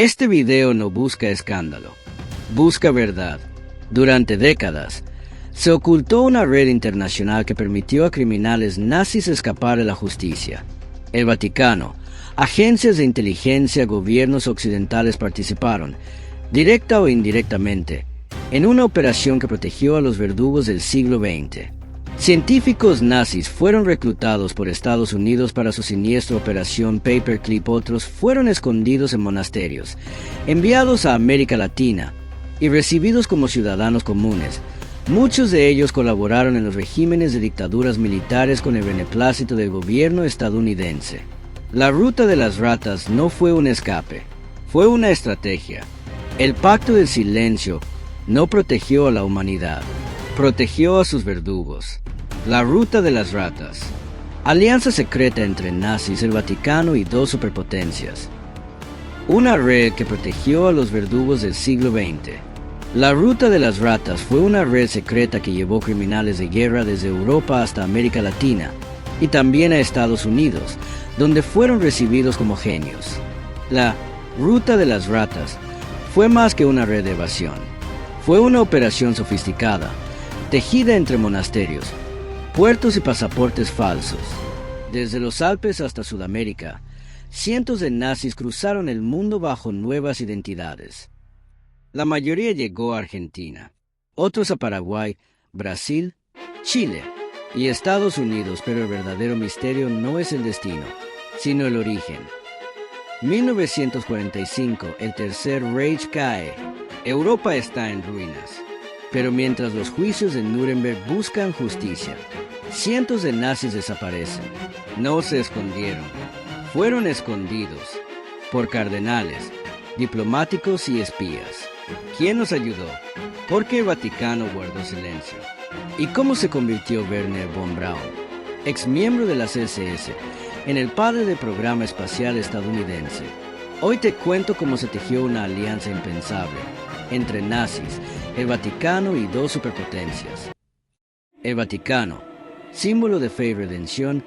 Este video no busca escándalo, busca verdad. Durante décadas, se ocultó una red internacional que permitió a criminales nazis escapar de la justicia. El Vaticano, agencias de inteligencia, gobiernos occidentales participaron, directa o indirectamente, en una operación que protegió a los verdugos del siglo XX. Científicos nazis fueron reclutados por Estados Unidos para su siniestra operación Paperclip. Otros fueron escondidos en monasterios, enviados a América Latina y recibidos como ciudadanos comunes. Muchos de ellos colaboraron en los regímenes de dictaduras militares con el beneplácito del gobierno estadounidense. La ruta de las ratas no fue un escape, fue una estrategia. El pacto del silencio no protegió a la humanidad, protegió a sus verdugos. La ruta de las ratas. Alianza secreta entre nazis, el Vaticano y dos superpotencias. Una red que protegió a los verdugos del siglo XX. La ruta de las ratas fue una red secreta que llevó criminales de guerra desde Europa hasta América Latina y también a Estados Unidos, donde fueron recibidos como genios. La ruta de las ratas fue más que una red de evasión. Fue una operación sofisticada, tejida entre monasterios, puertos y pasaportes falsos. Desde los Alpes hasta Sudamérica, cientos de nazis cruzaron el mundo bajo nuevas identidades. La mayoría llegó a Argentina, otros a Paraguay, Brasil, Chile y Estados Unidos, pero el verdadero misterio no es el destino, sino el origen. 1945, el Tercer Reich cae. Europa está en ruinas. Pero mientras los juicios de Nuremberg buscan justicia, cientos de nazis desaparecen. No se escondieron, fueron escondidos por cardenales, diplomáticos y espías. ¿Quién los ayudó? ¿Por qué el Vaticano guardó silencio? ¿Y cómo se convirtió Wernher von Braun, ex miembro de las SS, en el padre del programa espacial estadounidense? Hoy te cuento cómo se tejió una alianza impensable entre nazis, el Vaticano y dos superpotencias. El Vaticano, símbolo de fe y redención,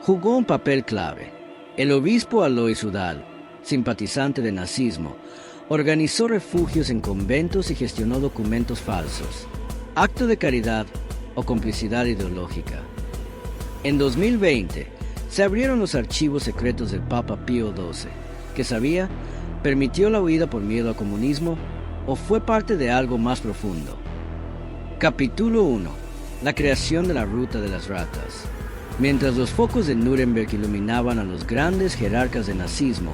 jugó un papel clave. El obispo Alois Udall, simpatizante del nazismo, organizó refugios en conventos y gestionó documentos falsos. Acto de caridad o complicidad ideológica. En 2020, se abrieron los archivos secretos del Papa Pío XII, que sabía, permitió la huida por miedo al comunismo o fue parte de algo más profundo. Capítulo 1. La creación de la ruta de las ratas. Mientras los focos de Nuremberg iluminaban a los grandes jerarcas del nazismo,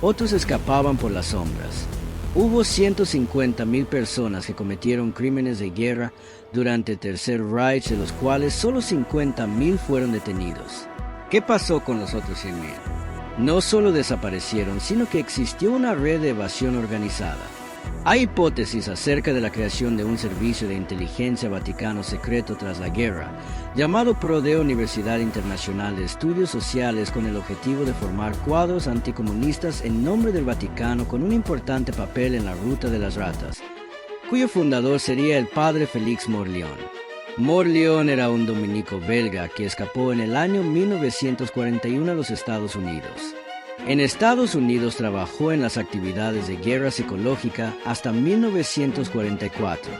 otros escapaban por las sombras. Hubo 150.000 personas que cometieron crímenes de guerra durante el Tercer Reich, de los cuales solo 50.000 fueron detenidos. ¿Qué pasó con los otros 100.000? No solo desaparecieron, sino que existió una red de evasión organizada. Hay hipótesis acerca de la creación de un servicio de inteligencia vaticano secreto tras la guerra, llamado Prodeo Universidad Internacional de Estudios Sociales, con el objetivo de formar cuadros anticomunistas en nombre del Vaticano, con un importante papel en la ruta de las ratas, cuyo fundador sería el padre Félix Morlión. Morlión era un dominico belga que escapó en el año 1941 a los Estados Unidos. En Estados Unidos trabajó en las actividades de guerra psicológica hasta 1944.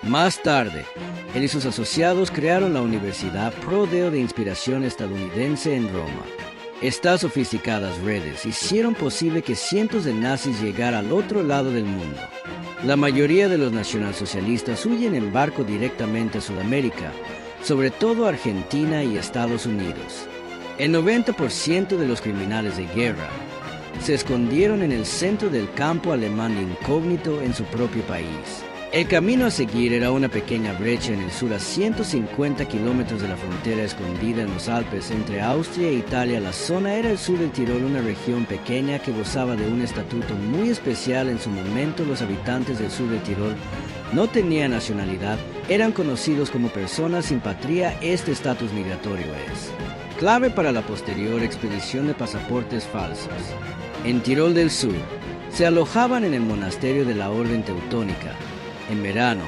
Más tarde, él y sus asociados crearon la Universidad Prodeo de inspiración estadounidense en Roma. Estas sofisticadas redes hicieron posible que cientos de nazis llegaran al otro lado del mundo. La mayoría de los nacionalsocialistas huyen en barco directamente a Sudamérica, sobre todo a Argentina y Estados Unidos. El 90% de los criminales de guerra se escondieron en el centro del campo alemán incógnito en su propio país. El camino a seguir era una pequeña brecha en el sur a 150 kilómetros de la frontera escondida en los Alpes entre Austria e Italia. La zona era el sur del Tirol, una región pequeña que gozaba de un estatuto muy especial en su momento. Los habitantes del sur del Tirol no tenían nacionalidad, eran conocidos como personas sin patria. Este estatus migratorio es clave para la posterior expedición de pasaportes falsos. En Tirol del Sur, se alojaban en el monasterio de la Orden Teutónica, en verano,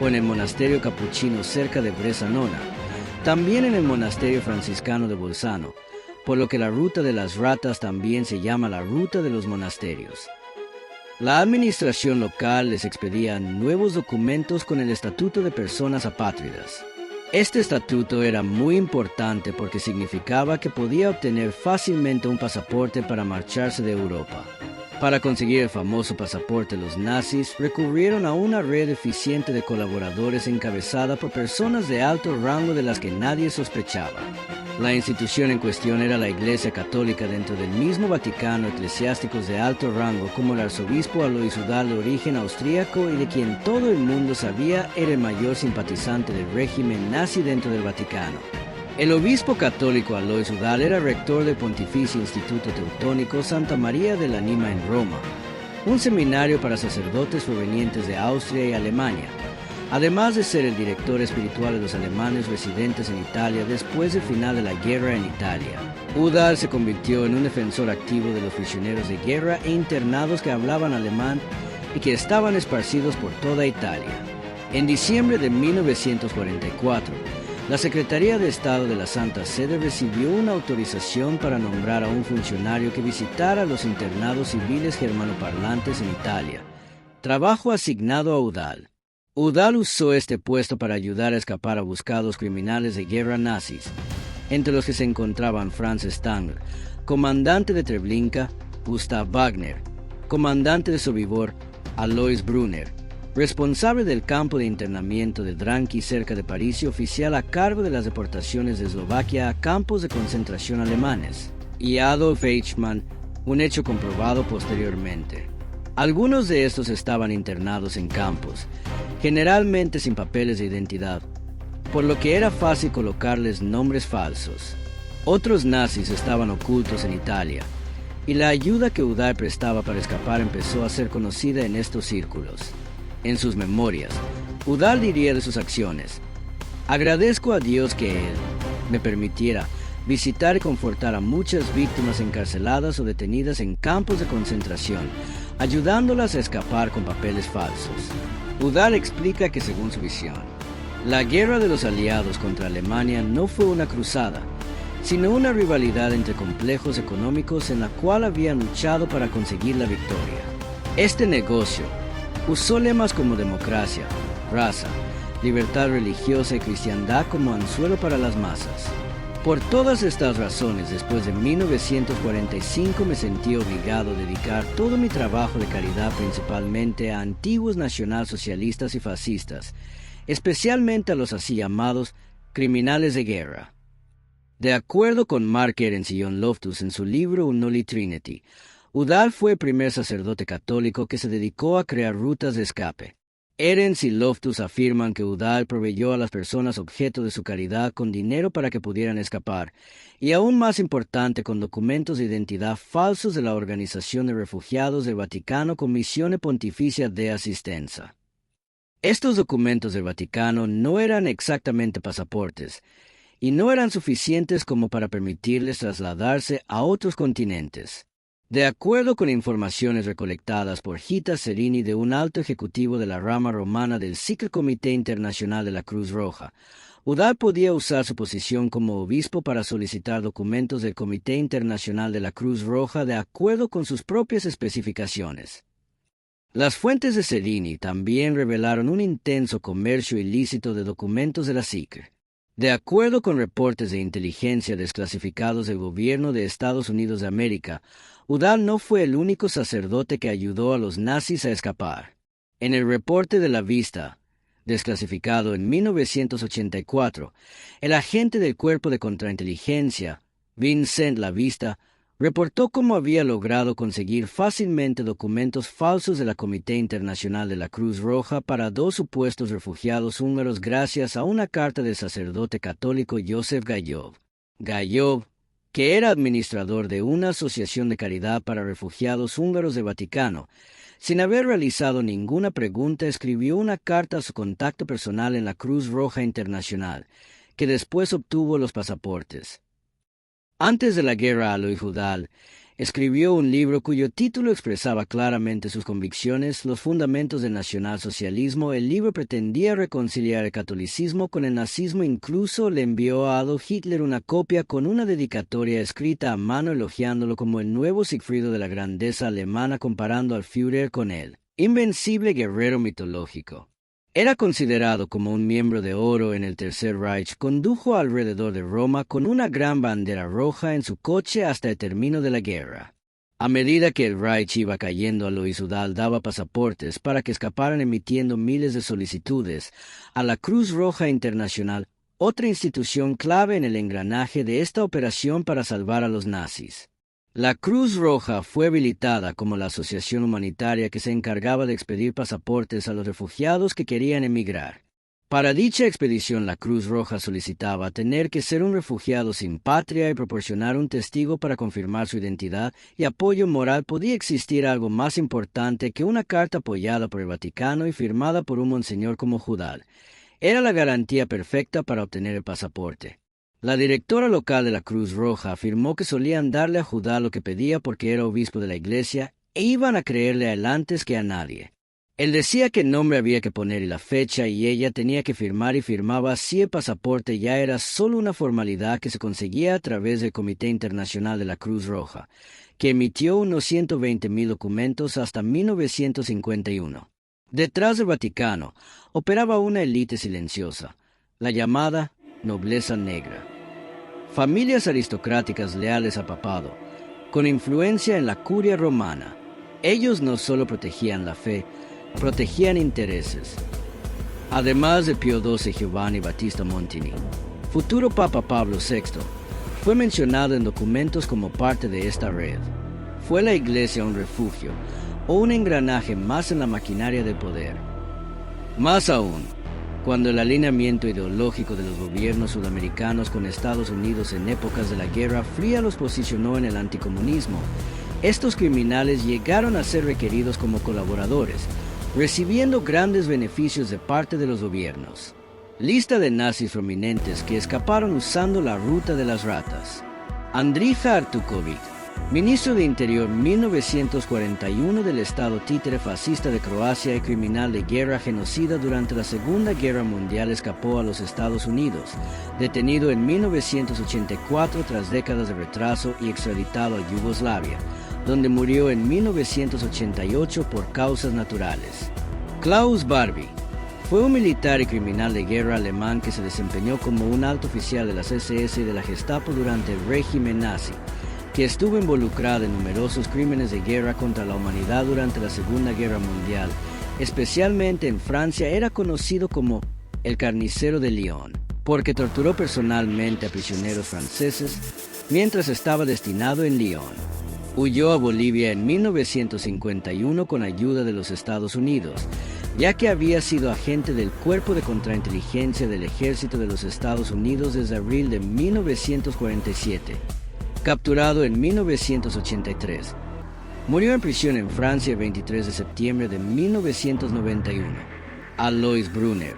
o en el monasterio capuchino cerca de Bressanona, también en el monasterio franciscano de Bolzano, por lo que la ruta de las ratas también se llama la ruta de los monasterios. La administración local les expedía nuevos documentos con el Estatuto de Personas Apátridas. Este estatuto era muy importante porque significaba que podía obtener fácilmente un pasaporte para marcharse de Europa. Para conseguir el famoso pasaporte, los nazis recurrieron a una red eficiente de colaboradores encabezada por personas de alto rango de las que nadie sospechaba. La institución en cuestión era la Iglesia Católica dentro del mismo Vaticano, eclesiásticos de alto rango como el arzobispo Alois Udall, de origen austríaco y de quien todo el mundo sabía era el mayor simpatizante del régimen nazi dentro del Vaticano. El obispo católico Alois Udall era rector del Pontificio Instituto Teutónico Santa María de la Nima en Roma, un seminario para sacerdotes provenientes de Austria y Alemania, además de ser el director espiritual de los alemanes residentes en Italia después del final de la guerra en Italia. Udall se convirtió en un defensor activo de los prisioneros de guerra e internados que hablaban alemán y que estaban esparcidos por toda Italia. En diciembre de 1944, la Secretaría de Estado de la Santa Sede recibió una autorización para nombrar a un funcionario que visitara a los internados civiles germanoparlantes en Italia, trabajo asignado a Udall. Udall usó este puesto para ayudar a escapar a buscados criminales de guerra nazis, entre los que se encontraban Franz Stangl, comandante de Treblinka, Gustav Wagner, comandante de Sobibor, Alois Brunner, responsable del campo de internamiento de Dranky cerca de París y oficial a cargo de las deportaciones de Eslovaquia a campos de concentración alemanes, y Adolf Eichmann, un hecho comprobado posteriormente. Algunos de estos estaban internados en campos, generalmente sin papeles de identidad, por lo que era fácil colocarles nombres falsos. Otros nazis estaban ocultos en Italia, y la ayuda que Udall prestaba para escapar empezó a ser conocida en estos círculos. En sus memorias, Udall diría de sus acciones: agradezco a Dios que Él me permitiera visitar y confortar a muchas víctimas encarceladas o detenidas en campos de concentración, ayudándolas a escapar con papeles falsos. Udall explica que según su visión, la guerra de los aliados contra Alemania no fue una cruzada, sino una rivalidad entre complejos económicos en la cual habían luchado para conseguir la victoria. Este negocio usó lemas como democracia, raza, libertad religiosa y cristiandad como anzuelo para las masas. Por todas estas razones, después de 1945 me sentí obligado a dedicar todo mi trabajo de caridad principalmente a antiguos nacionalsocialistas y fascistas, especialmente a los así llamados criminales de guerra. De acuerdo con Mark Ehrenz y John Loftus en su libro Unholy Trinity, Udall fue el primer sacerdote católico que se dedicó a crear rutas de escape. Ehrenz y Loftus afirman que Udall proveyó a las personas objeto de su caridad con dinero para que pudieran escapar, y aún más importante, con documentos de identidad falsos de la Organización de Refugiados del Vaticano con Missione Pontificia de Asistenza. Estos documentos del Vaticano no eran exactamente pasaportes, y no eran suficientes como para permitirles trasladarse a otros continentes. De acuerdo con informaciones recolectadas por Gita Serini de un alto ejecutivo de la rama romana del Secret Comité Internacional de la Cruz Roja, Udall podía usar su posición como obispo para solicitar documentos del Comité Internacional de la Cruz Roja de acuerdo con sus propias especificaciones. Las fuentes de Serini también revelaron un intenso comercio ilícito de documentos de la SICR. De acuerdo con reportes de inteligencia desclasificados del gobierno de Estados Unidos de América, Udall no fue el único sacerdote que ayudó a los nazis a escapar. En el reporte de la Vista, desclasificado en 1984, el agente del Cuerpo de Contrainteligencia, Vincent La Vista, reportó cómo había logrado conseguir fácilmente documentos falsos de la Comité Internacional de la Cruz Roja para 2 supuestos refugiados húngaros gracias a una carta del sacerdote católico Joseph Gajov. Gajov, que era administrador de una asociación de caridad para refugiados húngaros del Vaticano, sin haber realizado ninguna pregunta, escribió una carta a su contacto personal en la Cruz Roja Internacional, que después obtuvo los pasaportes. Antes de la guerra, Alois Udall Escribió un libro cuyo título expresaba claramente sus convicciones, los fundamentos del nacionalsocialismo. El libro pretendía reconciliar el catolicismo con el nazismo. Incluso le envió a Adolf Hitler una copia con una dedicatoria escrita a mano elogiándolo como el nuevo Sigfrido de la grandeza alemana, comparando al Führer con él, invencible guerrero mitológico. Era considerado como un miembro de oro en el Tercer Reich. Condujo alrededor de Roma con una gran bandera roja en su coche hasta el término de la guerra. A medida que el Reich iba cayendo a lo isudal, daba pasaportes para que escaparan, emitiendo miles de solicitudes a la Cruz Roja Internacional, otra institución clave en el engranaje de esta operación para salvar a los nazis. La Cruz Roja fue habilitada como la asociación humanitaria que se encargaba de expedir pasaportes a los refugiados que querían emigrar. Para dicha expedición, la Cruz Roja solicitaba tener que ser un refugiado sin patria y proporcionar un testigo para confirmar su identidad y apoyo moral. ¿Podía existir algo más importante que una carta apoyada por el Vaticano y firmada por un monseñor como Judal? Era la garantía perfecta para obtener el pasaporte. La directora local de la Cruz Roja afirmó que solían darle a Judá lo que pedía porque era obispo de la iglesia e iban a creerle a él antes que a nadie. Él decía qué nombre había que poner y la fecha, y ella tenía que firmar y firmaba. Así el pasaporte ya era solo una formalidad que se conseguía a través del Comité Internacional de la Cruz Roja, que emitió unos 120,000 documentos hasta 1951. Detrás del Vaticano operaba una élite silenciosa, la llamada nobleza negra. Familias aristocráticas leales al papado, con influencia en la curia romana. Ellos no solo protegían la fe, protegían intereses. Además de Pío XII, Giovanni Battista Montini, futuro Papa Pablo VI, fue mencionado en documentos como parte de esta red. ¿Fue la Iglesia un refugio o un engranaje más en la maquinaria del poder? Más aún, cuando el alineamiento ideológico de los gobiernos sudamericanos con Estados Unidos en épocas de la Guerra Fría los posicionó en el anticomunismo, estos criminales llegaron a ser requeridos como colaboradores, recibiendo grandes beneficios de parte de los gobiernos. Lista de nazis prominentes que escaparon usando la ruta de las ratas. Andrija Artuković, ministro de Interior 1941 del Estado títere fascista de Croacia y criminal de guerra genocida durante la Segunda Guerra Mundial, escapó a los Estados Unidos, detenido en 1984 tras décadas de retraso y extraditado a Yugoslavia, donde murió en 1988 por causas naturales. Klaus Barbie fue un militar y criminal de guerra alemán que se desempeñó como un alto oficial de las SS y de la Gestapo durante el régimen nazi, que estuvo involucrado en numerosos crímenes de guerra contra la humanidad durante la Segunda Guerra Mundial, especialmente en Francia. Era conocido como el Carnicero de Lyon, porque torturó personalmente a prisioneros franceses mientras estaba destinado en Lyon. Huyó a Bolivia en 1951 con ayuda de los Estados Unidos, ya que había sido agente del Cuerpo de Contrainteligencia del Ejército de los Estados Unidos desde abril de 1947. Capturado en 1983. Murió en prisión en Francia el 23 de septiembre de 1991. Alois Brunner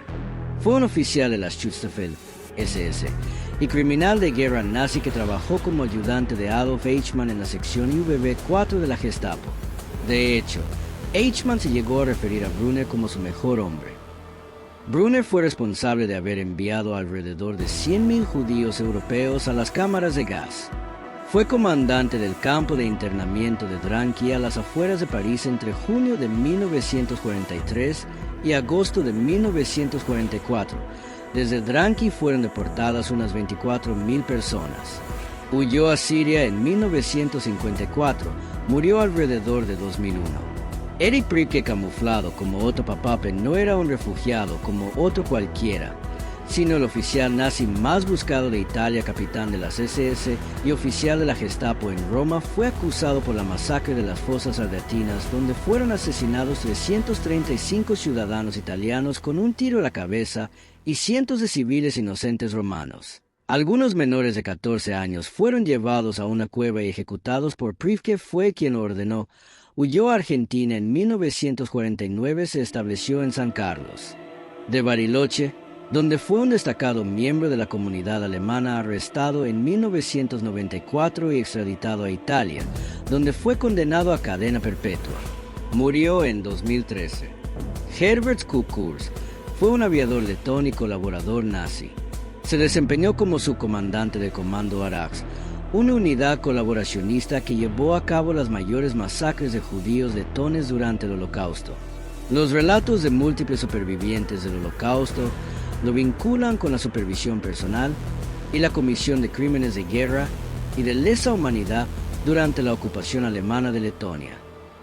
fue un oficial de la Schutzstaffel SS y criminal de guerra nazi que trabajó como ayudante de Adolf Eichmann en la sección UVB-4 de la Gestapo. De hecho, Eichmann se llegó a referir a Brunner como su mejor hombre. Brunner fue responsable de haber enviado alrededor de 100,000 judíos europeos a las cámaras de gas. Fue comandante del campo de internamiento de Drancy a las afueras de París entre junio de 1943 y agosto de 1944. Desde Drancy fueron deportadas unas 24,000 personas. Huyó a Siria en 1954, murió alrededor de 2001. Erich Priebke, camuflado como Otto Papapen, no era un refugiado como otro cualquiera, sino el oficial nazi más buscado de Italia, capitán de las SS y oficial de la Gestapo en Roma. Fue acusado por la masacre de las Fosas Albertinas, donde fueron asesinados 335 ciudadanos italianos con un tiro a la cabeza y cientos de civiles inocentes romanos. Algunos menores de 14 años fueron llevados a una cueva y ejecutados por Priebke. Fue quien lo ordenó. Huyó a Argentina en 1949, se estableció en San Carlos. De Bariloche, donde fue un destacado miembro de la comunidad alemana arrestado en 1994 y extraditado a Italia, donde fue condenado a cadena perpetua. Murió en 2013. Herbert Kukurs fue un aviador letón y colaborador nazi. Se desempeñó como subcomandante del Comando Arax, una unidad colaboracionista que llevó a cabo las mayores masacres de judíos letones durante el Holocausto. Los relatos de múltiples supervivientes del Holocausto lo vinculan con la supervisión personal y la comisión de crímenes de guerra y de lesa humanidad durante la ocupación alemana de Letonia.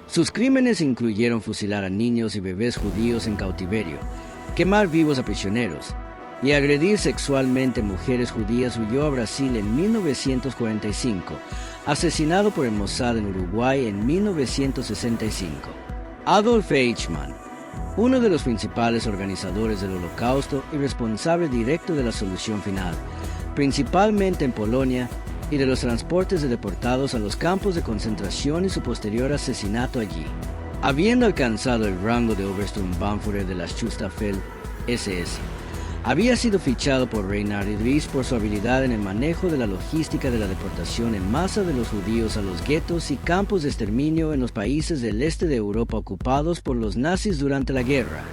Sus crímenes incluyeron fusilar a niños y bebés judíos en cautiverio, quemar vivos a prisioneros, y agredir sexualmente mujeres judías. Huyó a Brasil en 1945, asesinado por el Mossad en Uruguay en 1965. Adolf Eichmann, uno de los principales organizadores del Holocausto y responsable directo de la solución final, principalmente en Polonia, y de los transportes de deportados a los campos de concentración y su posterior asesinato allí. Habiendo alcanzado el rango de Obersturmbannführer de las Schutzstaffel SS, había sido fichado por Reinhard Idris por su habilidad en el manejo de la logística de la deportación en masa de los judíos a los guetos y campos de exterminio en los países del este de Europa ocupados por los nazis durante la guerra.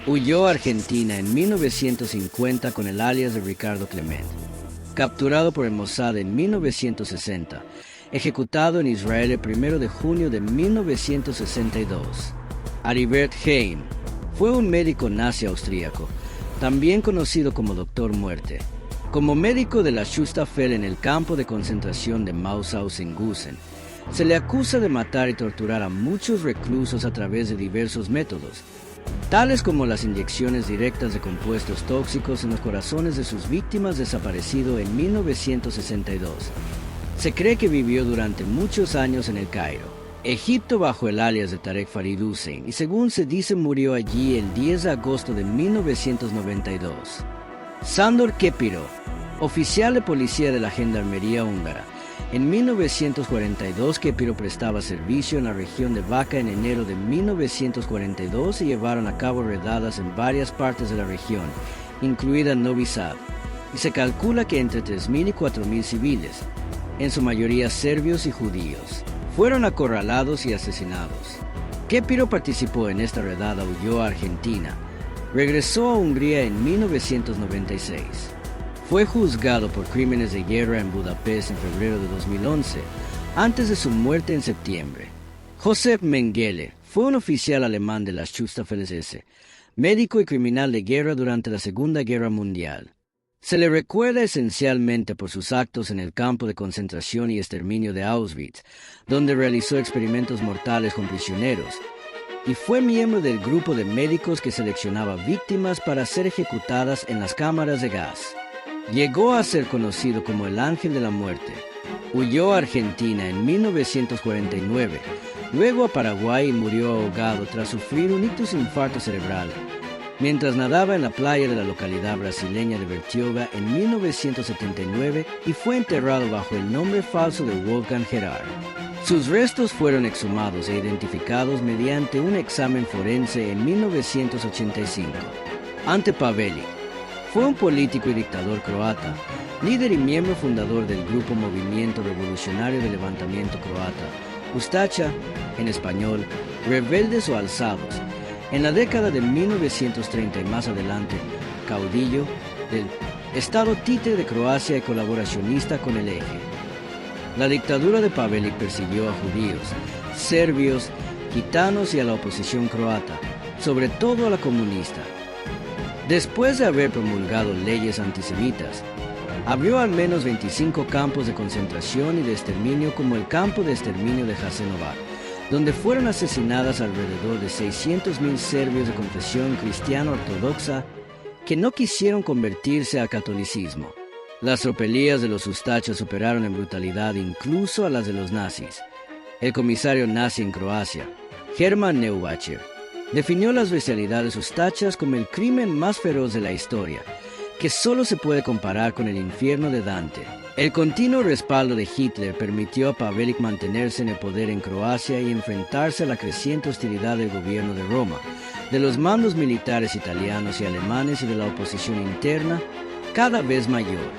Huyó a Argentina en 1950 con el alias de Ricardo Clement. Capturado por el Mossad en 1960, ejecutado en Israel el 1 de junio de 1962. Aribert Heim fue un médico nazi austríaco, también conocido como Doctor Muerte. Como médico de la Schutzstaffel en el campo de concentración de Mauthausen-Gusen, se le acusa de matar y torturar a muchos reclusos a través de diversos métodos, tales como las inyecciones directas de compuestos tóxicos en los corazones de sus víctimas, desaparecido en 1962. Se cree que vivió durante muchos años en el Cairo, Egipto, bajo el alias de Tarek Farid Hussein, y según se dice murió allí el 10 de agosto de 1992. Sándor Kepiro, oficial de policía de la Gendarmería húngara. En 1942, Kepiro prestaba servicio en la región de Vaca. En enero de 1942 se llevaron a cabo redadas en varias partes de la región, incluida Novi Sad, y se calcula que entre 3.000 y 4.000 civiles, en su mayoría serbios y judíos, fueron acorralados y asesinados. Kepiro participó en esta redada, huyó a Argentina, regresó a Hungría en 1996. Fue juzgado por crímenes de guerra en Budapest en febrero de 2011, antes de su muerte en septiembre. Josef Mengele fue un oficial alemán de las Schutzstaffel SS, médico y criminal de guerra durante la Segunda Guerra Mundial. Se le recuerda esencialmente por sus actos en el campo de concentración y exterminio de Auschwitz, donde realizó experimentos mortales con prisioneros, y fue miembro del grupo de médicos que seleccionaba víctimas para ser ejecutadas en las cámaras de gas. Llegó a ser conocido como el Ángel de la Muerte. Huyó a Argentina en 1949, luego a Paraguay y murió ahogado tras sufrir un ictus infarto cerebral, mientras nadaba en la playa de la localidad brasileña de Bertioga en 1979 y fue enterrado bajo el nombre falso de Wolfgang Gerhard. Sus restos fueron exhumados e identificados mediante un examen forense en 1985. Ante Pavelic fue un político y dictador croata, líder y miembro fundador del grupo Movimiento Revolucionario de Levantamiento Croata, Ustaša, en español, rebeldes o alzados. En la década de 1930 y más adelante, caudillo del Estado títere de Croacia y colaboracionista con el Eje. La dictadura de Pavelic persiguió a judíos, serbios, gitanos y a la oposición croata, sobre todo a la comunista. Después de haber promulgado leyes antisemitas, abrió al menos 25 campos de concentración y de exterminio, como el campo de exterminio de Jasenovac, donde fueron asesinadas alrededor de 600.000 serbios de confesión cristiana ortodoxa que no quisieron convertirse al catolicismo. Las tropelías de los Ustachas superaron en brutalidad incluso a las de los nazis. El comisario nazi en Croacia, Hermann Neubacher, definió las bestialidades Ustachas como el crimen más feroz de la historia, que solo se puede comparar con el infierno de Dante. El continuo respaldo de Hitler permitió a Pavelic mantenerse en el poder en Croacia y enfrentarse a la creciente hostilidad del gobierno de Roma, de los mandos militares italianos y alemanes y de la oposición interna cada vez mayor.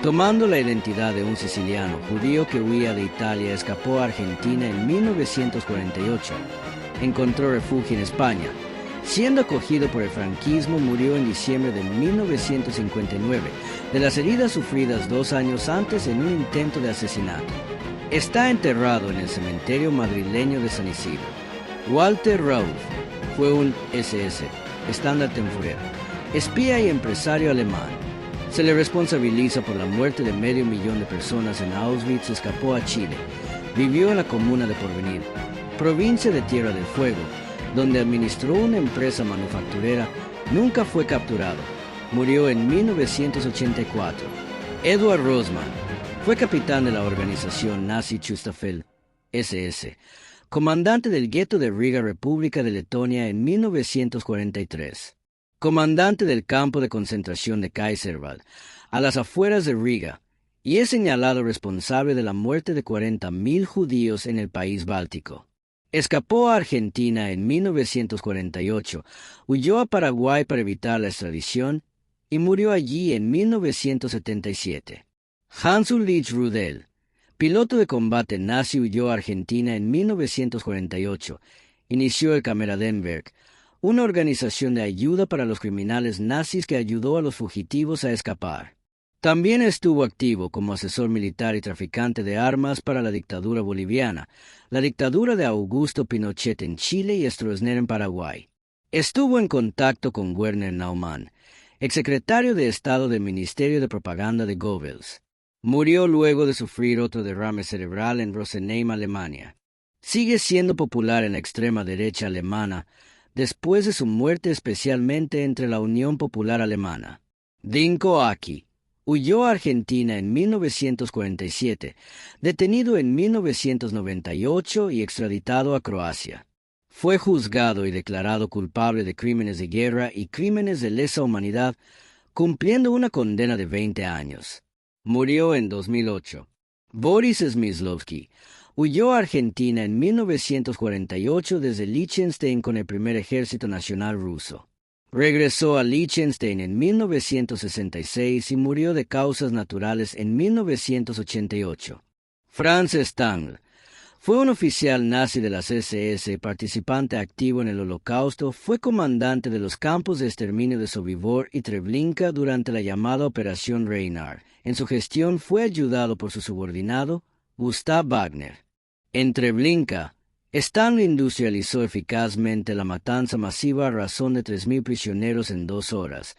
Tomando la identidad de un siciliano judío que huía de Italia, escapó a Argentina en 1948. Encontró refugio en España. Siendo acogido por el franquismo, murió en diciembre de 1959 de las heridas sufridas 2 años antes en un intento de asesinato. Está enterrado en el cementerio madrileño de San Isidro. Walter Rauf fue un SS, Standartenführer, espía y empresario alemán. Se le responsabiliza por la muerte de 500.000 de personas en Auschwitz. Escapó a Chile. Vivió en la comuna de Porvenir, provincia de Tierra del Fuego, donde administró una empresa manufacturera. Nunca fue capturado. Murió en 1984. Eduard Rossmann fue capitán de la organización nazi Schutzstaffel, SS, comandante del gueto de Riga, República de Letonia, en 1943. Comandante del campo de concentración de Kaiserwald, a las afueras de Riga, y es señalado responsable de la muerte de 40.000 judíos en el país báltico. Escapó a Argentina en 1948, huyó a Paraguay para evitar la extradición y murió allí en 1977. Hans Ulrich Rudel, piloto de combate nazi, huyó a Argentina en 1948. Inició el Kameradenwerk, una organización de ayuda para los criminales nazis que ayudó a los fugitivos a escapar. También estuvo activo como asesor militar y traficante de armas para la dictadura boliviana, la dictadura de Augusto Pinochet en Chile y Stroessner en Paraguay. Estuvo en contacto con Werner Naumann, exsecretario de Estado del Ministerio de Propaganda de Goebbels. Murió luego de sufrir otro derrame cerebral en Rosenheim, Alemania. Sigue siendo popular en la extrema derecha alemana, después de su muerte, especialmente entre la Unión Popular Alemana. Dinko Aki huyó a Argentina en 1947, detenido en 1998 y extraditado a Croacia. Fue juzgado y declarado culpable de crímenes de guerra y crímenes de lesa humanidad, cumpliendo una condena de 20 años. Murió en 2008. Boris Smyslovsky huyó a Argentina en 1948 desde Liechtenstein con el primer ejército nacional ruso. Regresó a Liechtenstein en 1966 y murió de causas naturales en 1988. Franz Stangl fue un oficial nazi de las SS, participante activo en el Holocausto. Fue comandante de los campos de exterminio de Sobibor y Treblinka durante la llamada Operación Reinhard. En su gestión fue ayudado por su subordinado, Gustav Wagner. En Treblinka, Stangl industrializó eficazmente la matanza masiva a razón de 3.000 prisioneros en 2 horas,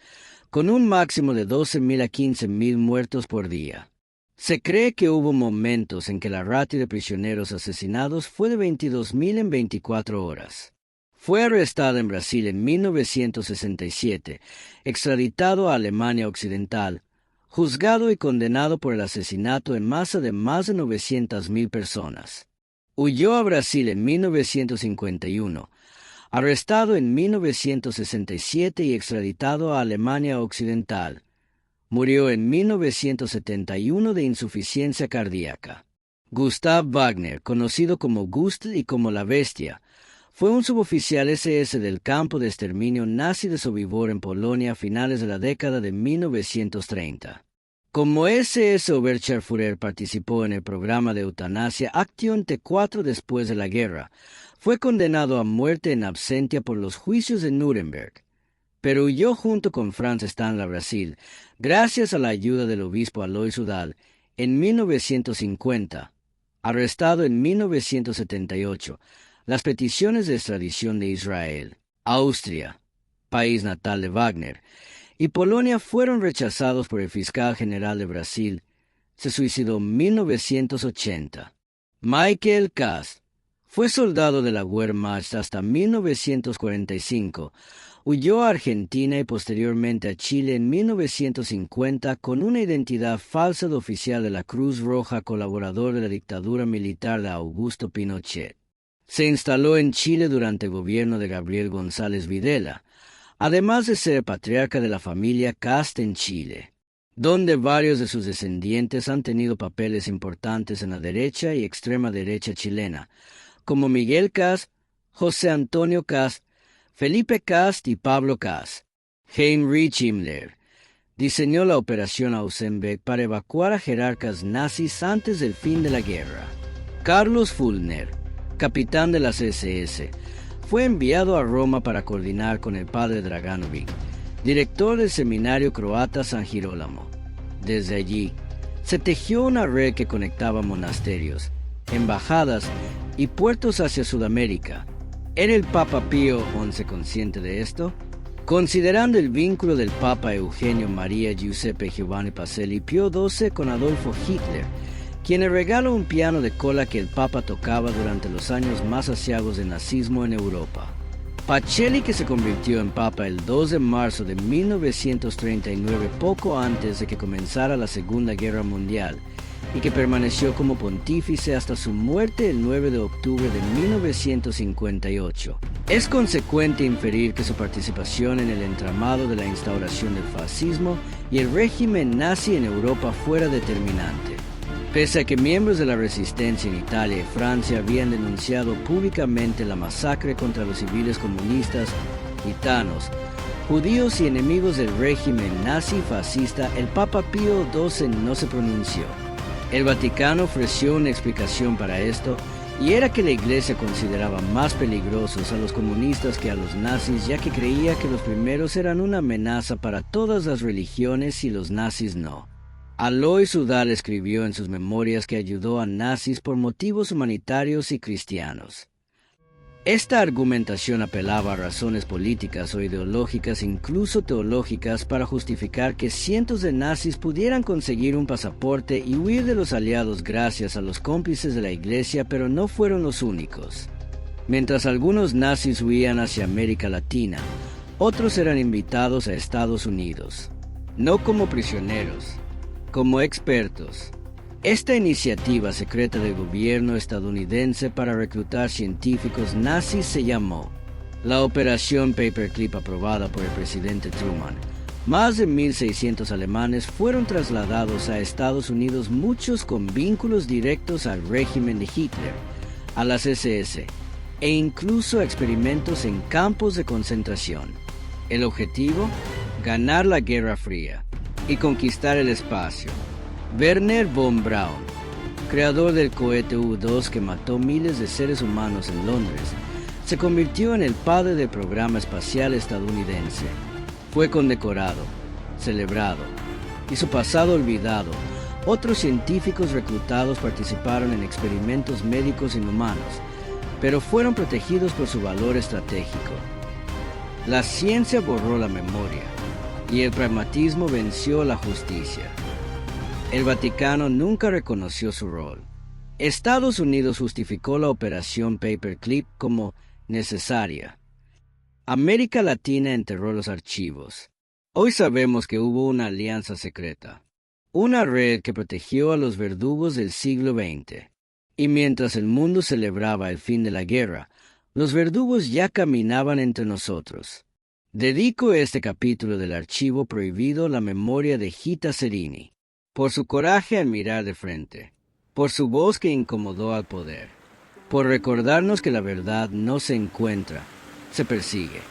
con un máximo de 12.000 a 15.000 muertos por día. Se cree que hubo momentos en que la ratio de prisioneros asesinados fue de 22.000 en 24 horas. Fue arrestado en Brasil en 1967, extraditado a Alemania Occidental, juzgado y condenado por el asesinato en masa de más de 900.000 personas. Huyó a Brasil en 1951, arrestado en 1967 y extraditado a Alemania Occidental. Murió en 1971 de insuficiencia cardíaca. Gustav Wagner, conocido como Gust y como la Bestia, fue un suboficial SS del campo de exterminio nazi de Sobibor en Polonia a finales de la década de 1930. Como SS Oberscharführer participó en el programa de eutanasia Action T4 después de la guerra, fue condenado a muerte en absentia por los juicios de Nuremberg, pero huyó junto con Franz Stangl a Brasil, gracias a la ayuda del obispo Alois Udall, en 1950. Arrestado en 1978, las peticiones de extradición de Israel, Austria, país natal de Wagner, y Polonia fueron rechazados por el fiscal general de Brasil. Se suicidó en 1980. Michael Kast fue soldado de la Wehrmacht hasta 1945. Huyó a Argentina y posteriormente a Chile en 1950 con una identidad falsa de oficial de la Cruz Roja, colaborador de la dictadura militar de Augusto Pinochet. Se instaló en Chile durante el gobierno de Gabriel González Videla, además de ser patriarca de la familia Kast en Chile, donde varios de sus descendientes han tenido papeles importantes en la derecha y extrema derecha chilena, como Miguel Kast, José Antonio Kast, Felipe Kast y Pablo Kast. Heinrich Himmler diseñó la Operación Ausenbeck para evacuar a jerarcas nazis antes del fin de la guerra. Carlos Fulner, capitán de las SS, fue enviado a Roma para coordinar con el padre Draganovic, director del seminario croata San Girolamo. Desde allí, se tejió una red que conectaba monasterios, embajadas y puertos hacia Sudamérica. ¿Era el Papa Pío XI consciente de esto? Considerando el vínculo del Papa Eugenio María Giuseppe Giovanni Pacelli Pío XII con Adolfo Hitler, quien le regaló un piano de cola que el Papa tocaba durante los años más aciagos del nazismo en Europa. Pacelli, que se convirtió en Papa el 2 de marzo de 1939, poco antes de que comenzara la Segunda Guerra Mundial, y que permaneció como pontífice hasta su muerte el 9 de octubre de 1958. Es consecuente inferir que su participación en el entramado de la instauración del fascismo y el régimen nazi en Europa fuera determinante. Pese a que miembros de la resistencia en Italia y Francia habían denunciado públicamente la masacre contra los civiles comunistas, gitanos, judíos y enemigos del régimen nazi-fascista, el Papa Pío XII no se pronunció. El Vaticano ofreció una explicación para esto, y era que la Iglesia consideraba más peligrosos a los comunistas que a los nazis, ya que creía que los primeros eran una amenaza para todas las religiones y los nazis no. Alois Udall escribió en sus memorias que ayudó a nazis por motivos humanitarios y cristianos. Esta argumentación apelaba a razones políticas o ideológicas, incluso teológicas, para justificar que cientos de nazis pudieran conseguir un pasaporte y huir de los aliados gracias a los cómplices de la Iglesia, pero no fueron los únicos. Mientras algunos nazis huían hacia América Latina, otros eran invitados a Estados Unidos, no como prisioneros, como expertos. Esta iniciativa secreta del gobierno estadounidense para reclutar científicos nazis se llamó la Operación Paperclip, aprobada por el presidente Truman. Más de 1.600 alemanes fueron trasladados a Estados Unidos, muchos con vínculos directos al régimen de Hitler, a las SS, e incluso experimentos en campos de concentración. El objetivo: ganar la Guerra Fría y conquistar el espacio. Werner von Braun, creador del cohete U-2 que mató miles de seres humanos en Londres, se convirtió en el padre del programa espacial estadounidense. Fue condecorado, celebrado, y su pasado olvidado. Otros científicos reclutados participaron en experimentos médicos inhumanos, pero fueron protegidos por su valor estratégico. La ciencia borró la memoria, y el pragmatismo venció la justicia. El Vaticano nunca reconoció su rol. Estados Unidos justificó la Operación Paperclip como necesaria. América Latina enterró los archivos. Hoy sabemos que hubo una alianza secreta, una red que protegió a los verdugos del siglo XX. Y mientras el mundo celebraba el fin de la guerra, los verdugos ya caminaban entre nosotros. Dedico este capítulo del Archivo Prohibido a la memoria de Gita Serini, por su coraje al mirar de frente, por su voz que incomodó al poder, por recordarnos que la verdad no se encuentra, se persigue.